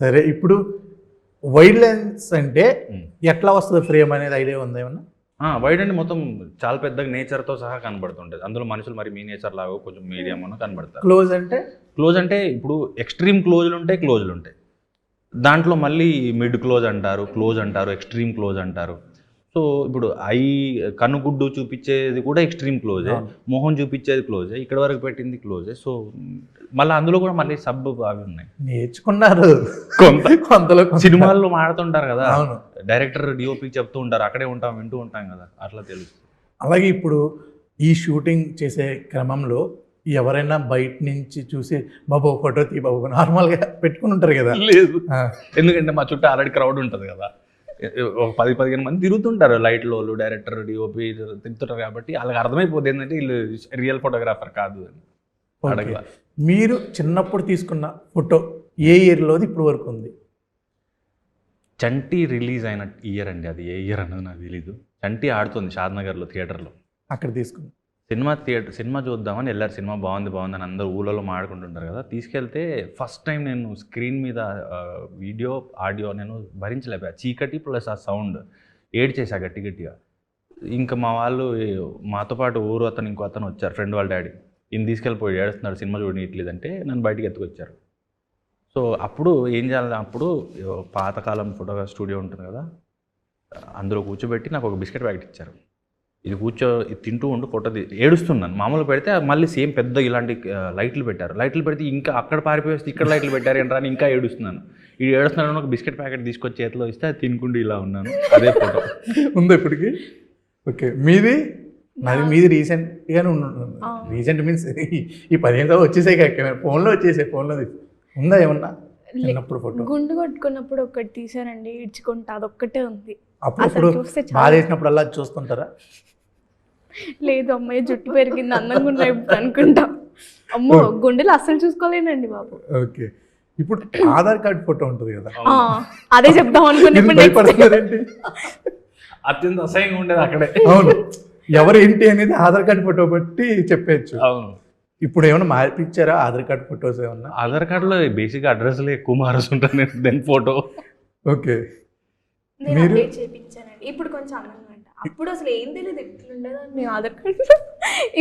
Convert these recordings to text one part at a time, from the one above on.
సరే ఇప్పుడు wide lens అంటే ఎట్లా వస్తుంది ఫ్రేమ్ అనేది ఐడియా ఉందా ఏమన్నా? వైడ్ అంటే మొత్తం చాలా పెద్దగా నేచర్తో సహా కనబడుతుంటుంది. అందులో మనుషులు మరి మీ నేచర్ లాగా కొంచెం మీడియం అని కనబడతారు. క్లోజ్ అంటే ఇప్పుడు ఎక్స్ట్రీమ్ క్లోజ్లు ఉంటాయి. దాంట్లో మళ్ళీ మిడ్ క్లోజ్ అంటారు, ఎక్స్ట్రీమ్ క్లోజ్ అంటారు. సో ఇప్పుడు కనుగుడ్డు చూపించేది కూడా ఎక్స్ట్రీమ్ క్లోజే, మొహం చూపించేది క్లోజే, ఇక్కడ వరకు పెట్టింది క్లోజే. సో మళ్ళీ అందులో కూడా మళ్ళీ సబ్ అవి ఉన్నాయి, నేర్చుకున్నారు కొంతలో. సినిమాల్లో మాడుతుంటారు కదా, డైరెక్టర్ డిఓపి చెప్తూ ఉంటారు, అక్కడే వింటూ ఉంటాం కదా, అట్లా తెలుసు. అలాగే ఇప్పుడు ఈ షూటింగ్ చేసే క్రమంలో ఎవరైనా బయట నుంచి చూసి బాబు ఫోటో తీ బాబు నార్మల్గా పెట్టుకుని ఉంటారు కదా? లేదు, ఎందుకంటే మా చుట్టూ ఆల్రెడీ క్రౌడ్ ఉంటుంది కదా, ఒక 10-15 మంది తిరుగుతుంటారు, లైట్లో డైరెక్టర్ డిఓపి తిరుగుతుంటారు, కాబట్టి వాళ్ళకి అర్థమైపోతుంది ఏంటంటే వీళ్ళు రియల్ ఫోటోగ్రాఫర్ కాదు అని. మీరు చిన్నప్పుడు తీసుకున్న ఫోటో ఏ ఇయర్లోది ఇప్పుడు వరకు ఉంది? చంటి రిలీజ్ అయిన ఇయర్ అండి, అది ఏ ఇయర్ అన్నది నాకు తెలీదు. చంటి ఆడుతుంది షాద్నగర్లో థియేటర్లో, అక్కడ తీసుకుంది. సినిమా చూద్దామని వెళ్ళారు, సినిమా బాగుంది అని అందరూ ఊళ్ళలో మాడుకుంటుంటారు కదా. తీసుకెళ్తే ఫస్ట్ టైం నేను స్క్రీన్ మీద వీడియో ఆడియో నేను భరించలేకపోయా, చీకటి ప్లస్ ఆ సౌండ్ ఏడ్చేసా గట్టిగా. ఇంకా మా వాళ్ళు మాతో పాటు ఊరు అతను ఇంకో అతను వచ్చారు, ఫ్రెండ్ వాళ్ళ డాడీ, ఈయన తీసుకెళ్ళిపోయి ఏడుస్తున్నాడు సినిమా చూడనీయట్లేదంటే నన్ను బయటికి ఎత్తుకొచ్చారు. సో అప్పుడు ఏం చేయాలి, అప్పుడు పాతకాలం ఫోటో స్టూడియో ఉంటుంది కదా, అందులో కూర్చోబెట్టి నాకు ఒక బిస్కెట్ ప్యాకెట్ ఇచ్చారు, ఇది తింటూ ఉండు, ఫోటో ఏడుస్తున్నాను. మామూలు పెడితే మళ్ళీ సేమ్ పెద్ద ఇలాంటి లైట్లు పెట్టారు, లైట్లు పెడితే ఇంకా అక్కడ పారిపోయి ఇక్కడ లైట్లు పెట్టారు ఏంట్రా అని ఇంకా ఏడుస్తున్నాను. ఇది ఏడుస్తున్నాను, ఒక బిస్కెట్ ప్యాకెట్ తీసుకొచ్చి చేతిలో ఇస్తే అది తినుకుంటూ ఇలా ఉన్నాను. అదే ఫోటో ఉందా ఇప్పటికి? ఓకే, మీది రీసెంట్గానే రీసెంట్ మీన్స్ ఈ 15 సంవత్సరాలు వచ్చేసాయి కాక ఫోన్లో ఉందా ఏమన్నా చిన్నప్పుడు ఫోటో? గుండు కొట్టుకున్నప్పుడు ఒకటి తీసానండి, ఇడ్చుకుంటా, అదొక్కటే ఉంది. అప్పుడు బాగా చేసినప్పుడు అలా చూస్తుంటారా? లేదు, అమ్మాయి జుట్టు పెరిగింది, అందంగా ఉన్నాయి అనుకుంటా. అమ్మో, గుండెలు అస్సలు చూసుకోలేనండి బాబు. ఓకే, ఇప్పుడు ఆధార్ కార్డ్ ఫోటో ఉంటుంది కదా, అదే చెప్దాం అనుకున్నప్పుడు అత్యంత అసహ్యంగా ఉండేది అక్కడే. అవును, ఎవరు ఏంటి అనేది ఆధార్ కార్డ్ ఫోటో బట్టి చెప్పచ్చు. అవును, ఇప్పుడు ఏమైనా మార్పిచ్చారా ఆధార్ కార్డ్ ఫొటోస్ ఏమన్నా? ఆధార్ కార్డులో బేసిక్గా అడ్రస్లో ఎక్కువ మారుస్తుంటాను, దెన్ ఫోటో. ఓకే, మీరు చేయించానండి, ఇప్పుడు కొంచెం అందంగా అంట. అప్పుడు అసలు ఏం తెలియదు, ఎట్లుండేదాన్ని ఆధార్ కార్డు.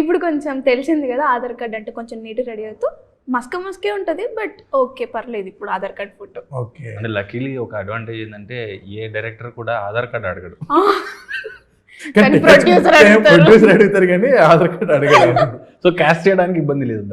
ఇప్పుడు కొంచెం తెలిసింది కదా, ఆధార్ కార్డ్ అంటే కొంచెం నీట్ రెడీ అవుతూ మస్కే ఉంటుంది, బట్ ఓకే పర్లేదు ఇప్పుడు ఆధార్ కార్డ్ ఫోటో. ఓకే, అంటే లక్కీలీ ఒక అడ్వాంటేజ్ ఏంటంటే ఏ డైరెక్టర్ కూడా ఆధార్ కార్డు అడగడు, ప్రొడ్యూసర్ అడుగుతారు కానీ ఆధార్ కార్డ్ అడగడు. సో క్యాస్ట్ చేయడానికి ఇబ్బంది లేదు.